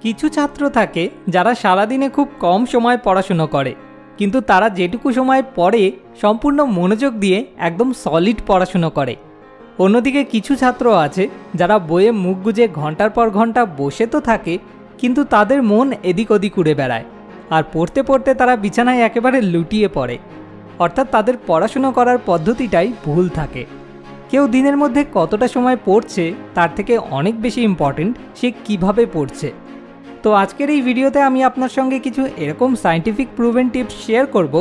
কিছু ছাত্র থাকে যারা সারাদিনে খুব কম সময় পড়াশুনো করে, কিন্তু তারা যেটুকু সময় পড়ে সম্পূর্ণ মনোযোগ দিয়ে একদম সলিড পড়াশুনো করে। অন্যদিকে কিছু ছাত্র আছে যারা বইয়ে মুখ গুজে ঘন্টার পর ঘন্টা বসে তো থাকে, কিন্তু তাদের মন এদিক ওদিক উড়ে বেড়ায়, আর পড়তে পড়তে তারা বিছানায় একেবারে লুটিয়ে পড়ে। অর্থাৎ তাদের পড়াশুনো করার পদ্ধতিটাই ভুল থাকে। কেউ দিনের মধ্যে কতটা সময় পড়ছে তার থেকে অনেক বেশি ইম্পর্টেন্ট সে কিভাবে পড়ছে। তো আজকের এই ভিডিওতে আমি আপনার সঙ্গে কিছু এরকম সায়েন্টিফিক প্রুভেন টিপস শেয়ার করব,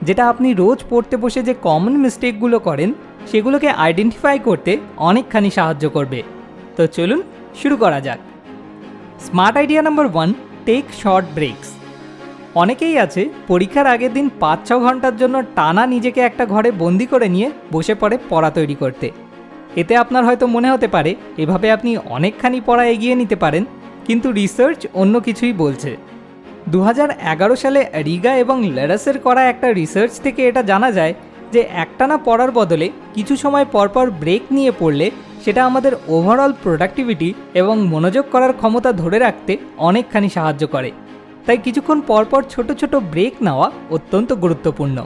যেটা আপনি রোজ পড়তে বসে যে কমন মিস্টেকগুলো করেন সেগুলোকে আইডেন্টিফাই করতে অনেকখানি সাহায্য করবে। তো চলুন শুরু করা যাক। Smart idea number 1, take short breaks. অনেকেই আছে পরীক্ষার আগের দিন 5-6 ঘন্টার জন্য টানা নিজেকে একটা ঘরে বন্দি করে নিয়ে বসে পড়ে পড়া তৈরি করতে। এতে আপনার হয়তো মনে হতে পারে এভাবে আপনি অনেকখানি পড়া এগিয়ে নিতে পারেন, কিন্তু রিসার্চ অন্য কিছুই বলছে। 2011 সালে রিগা এবং লেরাসের করা একটা রিসার্চ থেকে এটা জানা যায় যে একটানা পড়ার বদলে কিছু সময় পরপর ব্রেক নিয়ে পড়লে সেটা আমাদের ওভারঅল প্রোডাক্টিভিটি এবং মনোযোগ করার ক্ষমতা ধরে রাখতে অনেকখানি সাহায্য করে। তাই কিছুক্ষণ পরপর ছোট ছোট ব্রেক নেওয়া অত্যন্ত গুরুত্বপূর্ণ।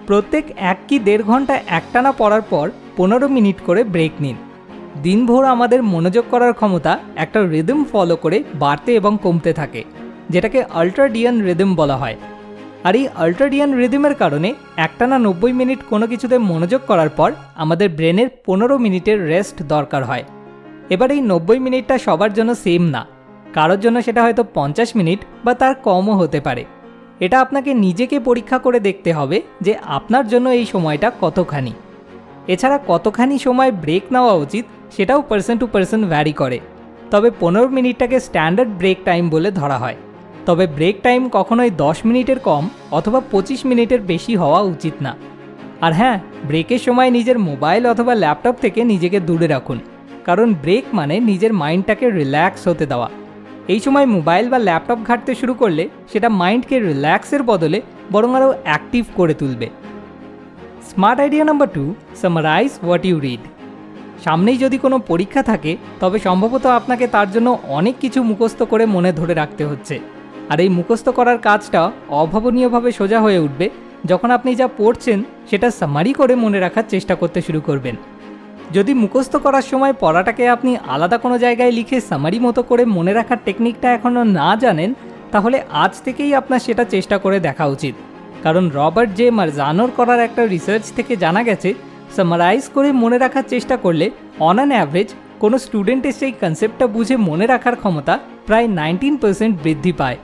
প্রত্যেক 1 কি 1.5 ঘন্টা একটানা পড়ার পর 15 মিনিট করে ব্রেক নিন। দিনভর আমাদের মনোযোগ করার ক্ষমতা একটা রিদম ফলো করে বাড়তে এবং কমতে থাকে, যেটাকে আল্ট্রাডিয়ান রিদম বলা হয়। আর এই আল্ট্রাডিয়ান রিদমের কারণে একটানা 90 মিনিট কোনো কিছুতে মনোযোগ করার পর আমাদের ব্রেনের 15 মিনিটের রেস্ট দরকার হয়। এবার এই 90 মিনিটটা সবার জন্য সেম না, কারোর জন্য সেটা হয়তো 50 মিনিট বা তার কমও হতে পারে। এটা আপনাকে নিজেকে পরীক্ষা করে দেখতে হবে যে আপনার জন্য এই সময়টা কতখানি। এছাড়া কতখানি সময় ব্রেক নেওয়া উচিত সেটাও পার্সন টু পার্সন ভ্যারি করে, তবে 15 মিনিটটাকে স্ট্যান্ডার্ড ব্রেক টাইম বলে ধরা হয়। তবে ব্রেক টাইম কখনোই 10 মিনিটের কম অথবা 25 মিনিটের বেশি হওয়া উচিত না। আর হ্যাঁ, ব্রেকের সময় নিজের মোবাইল অথবা ল্যাপটপ থেকে নিজেকে দূরে রাখুন, কারণ ব্রেক মানে নিজের মাইন্ডটাকে রিল্যাক্স হতে দেওয়া। এই সময় মোবাইল বা ল্যাপটপ ঘাঁটতে শুরু করলে সেটা মাইন্ডকে রিল্যাক্সের বদলে বরং আরও অ্যাক্টিভ করে তুলবে। Smart idea number 2, summarise what you read. সামনেই যদি কোনো পরীক্ষা থাকে তবে সম্ভবত আপনাকে তার জন্য অনেক কিছু মুখস্থ করে মনে ধরে রাখতে হচ্ছে। আর এই মুখস্থ করার কাজটা অভাবনীয়ভাবে সোজা হয়ে উঠবে যখন আপনি যা পড়ছেন সেটা সামারি করে মনে রাখার চেষ্টা করতে শুরু করবেন। যদি মুখস্থ করার সময় পড়াটাকে আপনি আলাদা কোনো জায়গায় লিখে সামারি মতো করে মনে রাখার টেকনিকটা এখনও না জানেন, তাহলে আজ থেকেই আপনার সেটা চেষ্টা করে দেখা উচিত। কারণ রবার্ট জে মারজানোর করার একটা রিসার্চ থেকে জানা গেছে সামারাইজ করে মনে রাখার চেষ্টা করলে অন অ্যান অ্যাভারেজ কোনো স্টুডেন্টের সেই কনসেপ্টটা বুঝে মনে রাখার ক্ষমতা প্রায় 19% বৃদ্ধি পায়।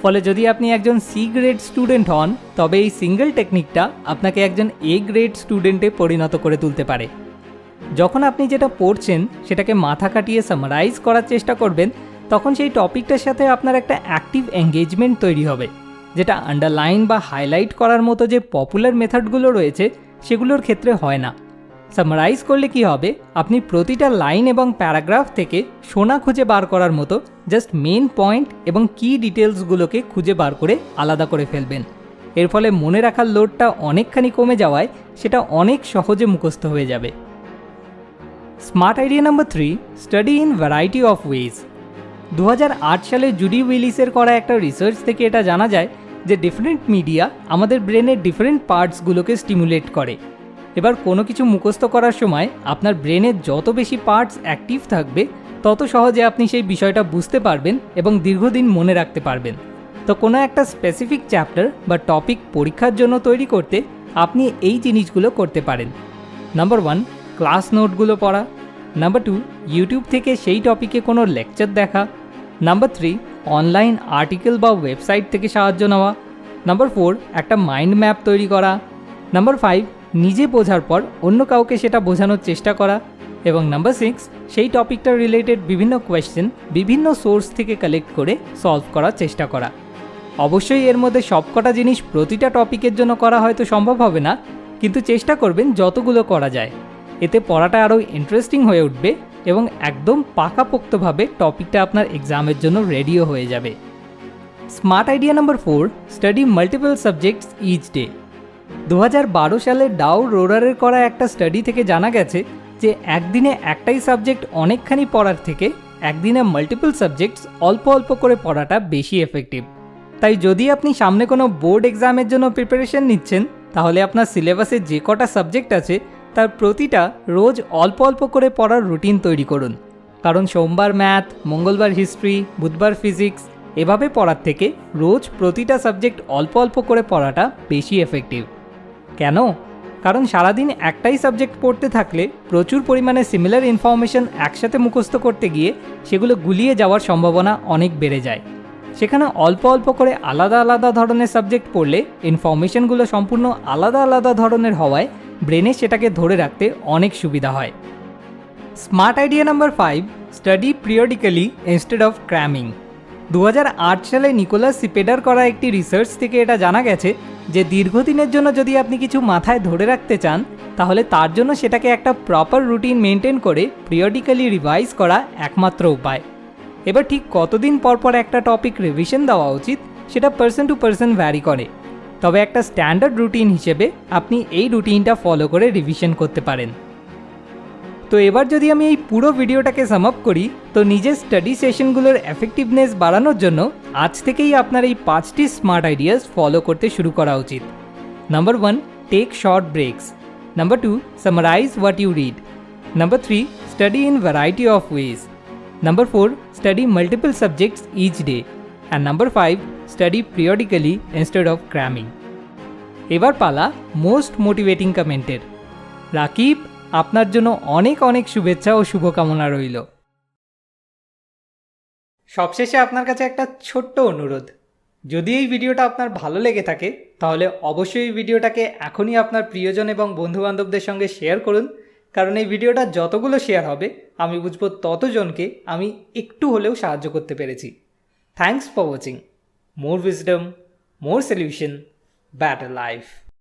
ফলে যদি আপনি একজন সি গ্রেড স্টুডেন্ট হন তবে এই সিঙ্গেল টেকনিকটা আপনাকে একজন এ গ্রেড স্টুডেন্টে পরিণত করে তুলতে পারে। যখন আপনি যেটা পড়ছেন সেটাকে মাথা কাটিয়ে সামারাইজ করার চেষ্টা করবেন, তখন সেই টপিকটার সাথে আপনার একটা অ্যাক্টিভ এঙ্গেজমেন্ট তৈরি হবে, যেটা আন্ডারলাইন বা হাইলাইট করার মতো যে পপুলার মেথডগুলো রয়েছে সেগুলোর ক্ষেত্রে হয় না। সামারাইজ করলে কি হবে, আপনি প্রতিটা লাইন এবং প্যারাগ্রাফ থেকে সোনা খুঁজে বার করার মতো জাস্ট মেন পয়েন্ট এবং কি ডিটেলসগুলোকে খুঁজে বার করে আলাদা করে ফেলবেন। এর ফলে মনে রাখার লোডটা অনেকখানি কমে যাওয়ায় সেটা অনেক সহজে মুখস্থ হয়ে যাবে। Smart idea number 3, study in variety of ways. 2008 সালে জুডি উইলিসের করা একটা রিসার্চ থেকে এটা জানা যায় যে ডিফারেন্ট মিডিয়া আমাদের ব্রেনের ডিফারেন্ট পার্টসগুলোকে স্টিমুলেট করে। এবার কোনো কিছু মুখস্থ করার সময় আপনার ব্রেনের যত বেশি পার্টস অ্যাক্টিভ থাকবে তত সহজে আপনি সেই বিষয়টা বুঝতে পারবেন এবং দীর্ঘদিন মনে রাখতে পারবেন। তো কোনো একটা স্পেসিফিক চ্যাপ্টার বা টপিক পরীক্ষার জন্য তৈরি করতে আপনি এই জিনিসগুলো করতে পারেন। নাম্বার 1, ক্লাস নোটগুলো পড়া। নাম্বার 2, ইউটিউব থেকে সেই টপিকে কোনো লেকচার দেখা। নাম্বার 3, অনলাইন আর্টিকেল বা ওয়েবসাইট থেকে সাহায্য নেওয়া। নাম্বার 4, একটা মাইন্ড ম্যাপ তৈরি করা। নাম্বার 5, নিজে বোঝার পর অন্য কাউকে সেটা বোঝানোর চেষ্টা করা। এবং নাম্বার 6, সেই টপিকটার রিলেটেড বিভিন্ন কোয়েশ্চেন বিভিন্ন সোর্স থেকে কালেক্ট করে সলভ করার চেষ্টা করা। অবশ্যই এর মধ্যে সবকটা জিনিস প্রতিটা টপিকের জন্য করা হয়তো সম্ভব হবে না, কিন্তু চেষ্টা করবেন যতগুলো করা যায়। এতে পড়াটা আরও ইন্টারেস্টিং হয়ে উঠবে এবং একদম পাকাপোক্তভাবে টপিকটা আপনার এক্সামের জন্য রেডিও হয়ে যাবে। Smart idea number 4, study multiple subjects each day. 2012 সালে ডাউ রোরারের করা একটা স্টাডি থেকে জানা গেছে যে একদিনে একটাই সাবজেক্ট অনেকখানি পড়ার থেকে একদিনে মাল্টিপল সাবজেক্টস অল্প অল্প করে পড়াটা বেশি এফেক্টিভ। তাই যদি আপনি সামনে কোনো বোর্ড এক্সামের জন্য প্রিপারেশন নিচ্ছেন, তাহলে আপনার সিলেবাসে যে কটা সাবজেক্ট আছে তার প্রতিটা রোজ অল্প অল্প করে পড়ার রুটিন তৈরি করুন। কারণ সোমবার ম্যাথ, মঙ্গলবার হিস্ট্রি, বুধবার ফিজিক্স এভাবে পড়ার থেকে রোজ প্রতিটা সাবজেক্ট অল্প অল্প করে পড়াটা বেশি এফেক্টিভ। কেন? কারণ সারাদিন একটাই সাবজেক্ট পড়তে থাকলে প্রচুর পরিমাণে সিমিলার ইনফরমেশন একসাথে মুখস্থ করতে গিয়ে সেগুলো গুলিয়ে যাওয়ার সম্ভাবনা অনেক বেড়ে যায়। সেখানে অল্প অল্প করে আলাদা আলাদা ধরনের সাবজেক্ট পড়লে ইনফরমেশনগুলো সম্পূর্ণ আলাদা আলাদা ধরনের হওয়ায় ব্রেনে সেটাকে ধরে রাখতে অনেক সুবিধা হয়। Smart idea number 5, study periodically instead of cramming. 2008 সালে নিকোলাস সিপেডার করা একটি রিসার্চ থেকে এটা জানা গেছে যে দীর্ঘদিনের জন্য যদি আপনি কিছু মাথায় ধরে রাখতে চান, তাহলে তার জন্য সেটাকে একটা প্রপার রুটিন মেনটেন করে পিরিয়ডিক্যালি রিভাইজ করা একমাত্র উপায়। এবার ঠিক কতদিন পর পর একটা টপিক রিভিশন দেওয়া উচিত সেটা পার্সন টু পার্সন ভ্যারি করে, তবে একটা স্ট্যান্ডার্ড রুটিন হিসেবে আপনি এই রুটিনটা ফলো করে রিভিশন করতে পারেন। তো এবার যদি আমি এই পুরো ভিডিওটাকে সাম আপ করি, তো নিজের স্টাডি সেশনগুলোর এফেক্টিভনেস বাড়ানোর জন্য আজ থেকেই আপনার এই 5টি স্মার্ট আইডিয়াস ফলো করতে শুরু করা উচিত। Number 1, take short breaks. Number 2, summarise what you read. Number 3, study in variety of ways. Number 4, study multiple subjects each day. And number 5, study periodically instead of cramming. এবার পালা most motivating কমেন্টের। রাকিব, আপনার জন্য অনেক অনেক শুভেচ্ছা ও শুভকামনা রইল। সবশেষে আপনার কাছে একটা ছোট্ট অনুরোধ, যদি এই ভিডিওটা আপনার ভালো লেগে থাকে তাহলে অবশ্যই এই ভিডিওটাকে এখনই আপনার প্রিয়জন এবং বন্ধুবান্ধবদের সঙ্গে শেয়ার করুন, কারণ এই ভিডিওটা যতগুলো শেয়ার হবে আমি বুঝবো ততজনকে আমি একটু হলেও সাহায্য করতে পেরেছি। Thanks for watching. More wisdom, more solution, better life.